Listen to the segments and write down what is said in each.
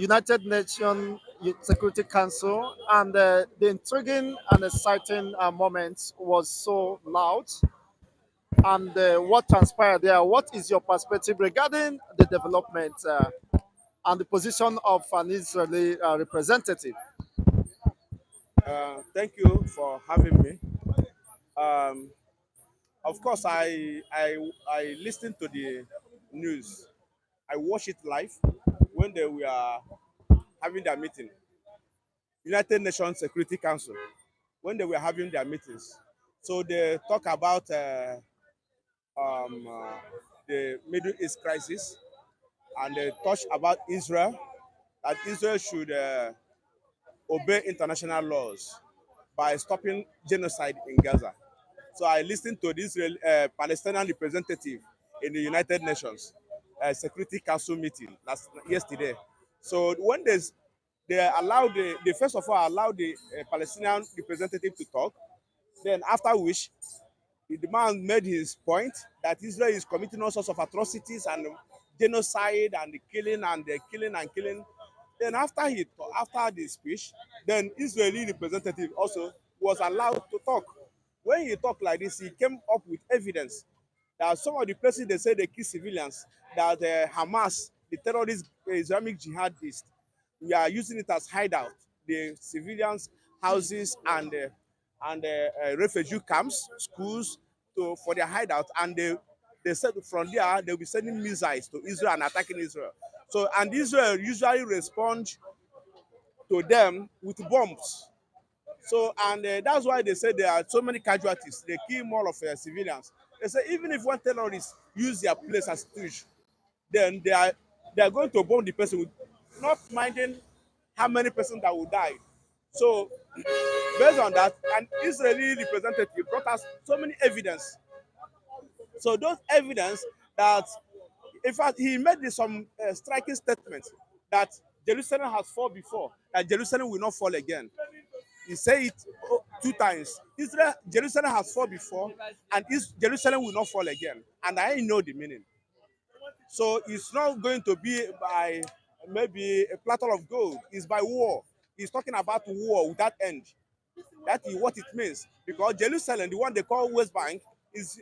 United Nations Security Council, and the intriguing and exciting moment was so loud. And what transpired there? What is your perspective regarding the development and the position of an Israeli representative? Thank you for having me. Um, of course, I listened to the news. I watched it live when they were having their meeting, United Nations Security Council, when they were having their meetings. So they talk about um, uh, the Middle East crisis, and they touch about Israel, that Israel should obey international laws by stopping genocide in Gaza. So I listened to the Israel Palestinian representative in the United Nations Security Council meeting yesterday. So when they allowed they first of all allowed the Palestinian representative to talk. Then after which the man made his point that Israel is committing all sorts of atrocities and genocide and the killing and the killing and killing. Then after the speech, then Israeli representative also was allowed to talk. When he talked like this, he came up with evidence that some of the places they say they kill civilians, that Hamas, the terrorist Islamic jihadists, we are using it as hideout. The civilians' houses and refugee camps, schools, for their hideout, and they said from there they'll be sending missiles to Israel and attacking Israel. So and Israel usually respond to them with bombs. So and that's why they say there are so many casualties. They kill more of civilians. They say even if one terrorist use their place as staged, then they are going to bomb the person with not minding how many persons that will die. So based on that, an Israeli representative brought us so many evidence. So those evidence that, in fact, he made some striking statements that Jerusalem has fallen before, that Jerusalem will not fall again. He said it two times. Jerusalem has fallen before, and Jerusalem will not fall again. And I know the meaning. So it's not going to be by maybe a platter of gold. It's by war. He's talking about war without end. That is what it means. Because Jerusalem, the one they call West Bank, is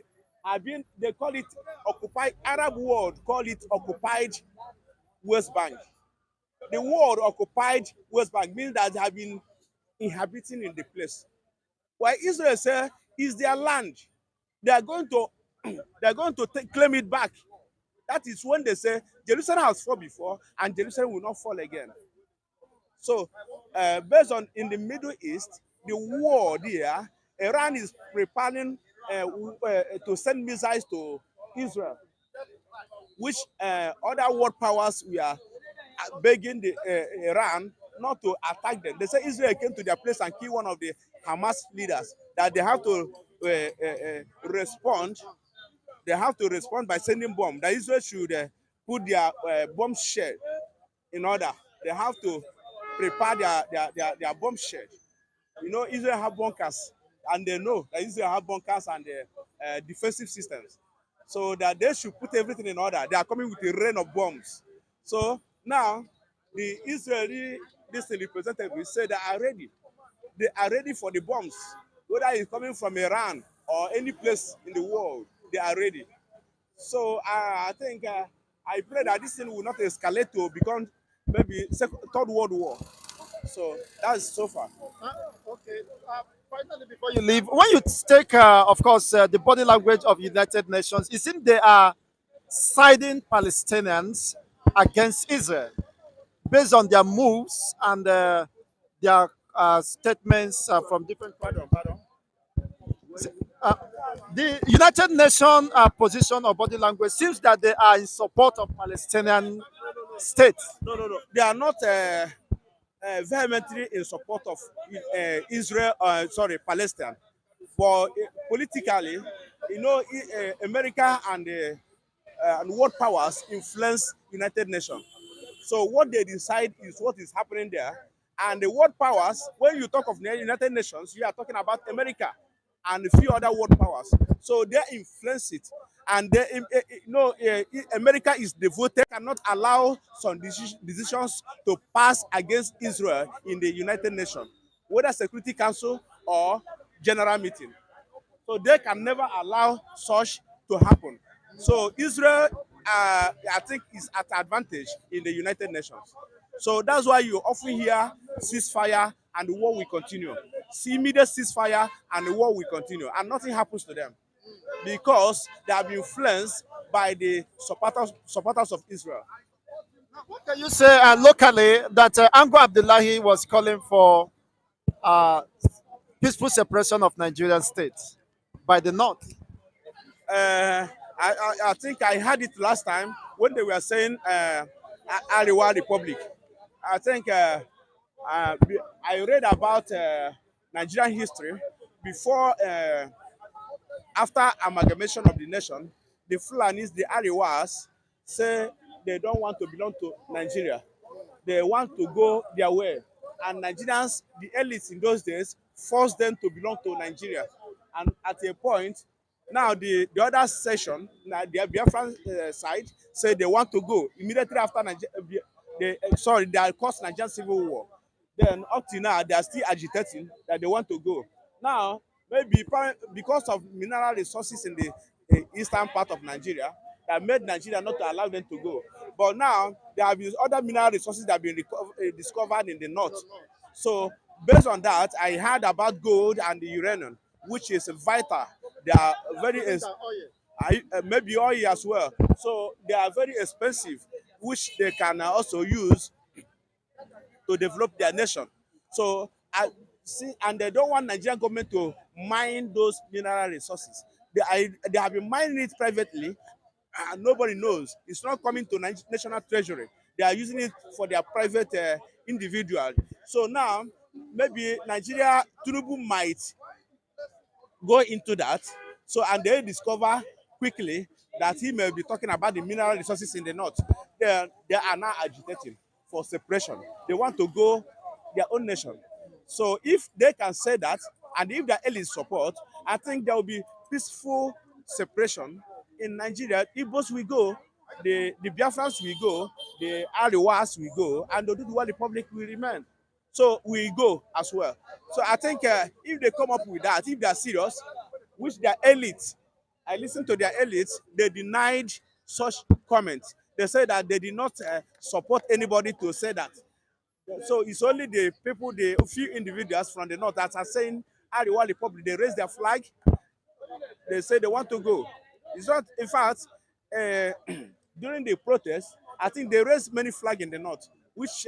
they call it occupied. Arab world call it occupied West Bank. The word occupied West Bank means that they have been inhabiting in the place. While Israel say is their land, they are going to claim it back. That is when they say Jerusalem has fallen before and Jerusalem will not fall again. So, based on in the Middle East, the war there, Iran is preparing to send missiles to Israel, which other world powers we are begging Iran not to attack them. They say Israel came to their place and killed one of the Hamas leaders. That they have to respond. They have to respond by sending bomb. That Israel should put their bomb shed in order. They have to prepare their bomb shed. You know, Israel have bunkers, and they know that Israel have bunkers and defensive systems. So that they should put everything in order. They are coming with a rain of bombs. So now, the Israeli representatives say they are ready. They are ready for the bombs, whether it's coming from Iran or any place in the world. They are ready. So I think I pray that this thing will not escalate to become maybe third world war. So that's so far. Okay. Finally, before you leave, when you take, of course, the body language of United Nations, it seems they are siding Palestinians against Israel based on their moves and their statements from different countries. Pardon. Uh, the United Nations position or body language seems that they are in support of Palestinian state. No. They are not vehemently in support of Israel, Palestine. But politically, you know, America and world powers influence United Nations. So what they decide is what is happening there. And the world powers, when you talk of the United Nations, you are talking about America. and a few other world powers. So they influence it. And America is devoted, cannot allow some decisions to pass against Israel in the United Nations, whether Security Council or General Meeting. So they can never allow such to happen. So Israel, I think, is at advantage in the United Nations. So that's why you often hear ceasefire and the war will continue. See immediate ceasefire and the war will continue, and nothing happens to them because they have been influenced by the supporters of Israel. What can you say locally that Ango Abdullahi was calling for uh, peaceful separation of Nigerian states by the North? I think I had it last time when they were saying Ariwa Republic. I think I read about Nigerian history before, after amalgamation of the nation. The Fulanis, the Ariwas, say they don't want to belong to Nigeria. They want to go their way. And Nigerians, the elites in those days, forced them to belong to Nigeria. And at a point, now the other section, now the Biafran side, say they want to go immediately after Nigeria. They caused Nigerian civil war. Then up to now, they are still agitating that they want to go. Now, maybe because of mineral resources in the eastern part of Nigeria, that made Nigeria not to allow them to go. But now, there have been other mineral resources that have been discovered in the north. So, based on that, I heard about gold and the uranium, which is vital. They are maybe oil as well. So, they are very expensive, which they can also use to develop their nation. So I see, and they don't want Nigerian government to mine those mineral resources. They have been mining it privately, and nobody knows. It's not coming to national treasury. They are using it for their private individual. So now, maybe Nigeria, Tinubu might go into that. So, and they discover quickly that he may be talking about the mineral resources in the north. They are now agitating for separation. They want to go their own nation. So if they can say that, and if the elites support, I think there will be peaceful separation in Nigeria. Igbos will go, the Biafrans will go, the Ariwas will go, and the Oduduwa Republic will remain. So we go as well. So I think if they come up with that, if they are serious, which their elites, I listened to their elites, they denied such comments. They said that they did not support anybody to say that. So it's only the people, the few individuals from the north that are saying Ariwa Republic, they raise their flag, they say they want to go. It's not, in fact, during the protest, I think they raised many flags in the north, which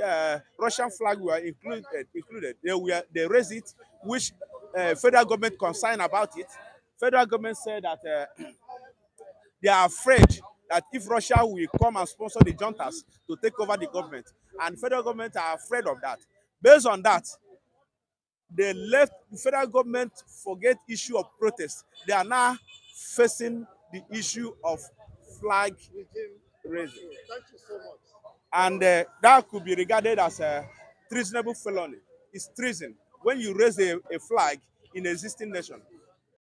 Russian flag were included. They raised it, which federal government concerned about it. Federal government said that they are afraid that if Russia will come and sponsor the juntas to take over the government, and federal government are afraid of that. Based on that, they left the federal government forget issue of protest. They are now facing the issue of flag raising. Thank you so much. And that could be regarded as a treasonable felony. It's treason when you raise a flag in an existing nation.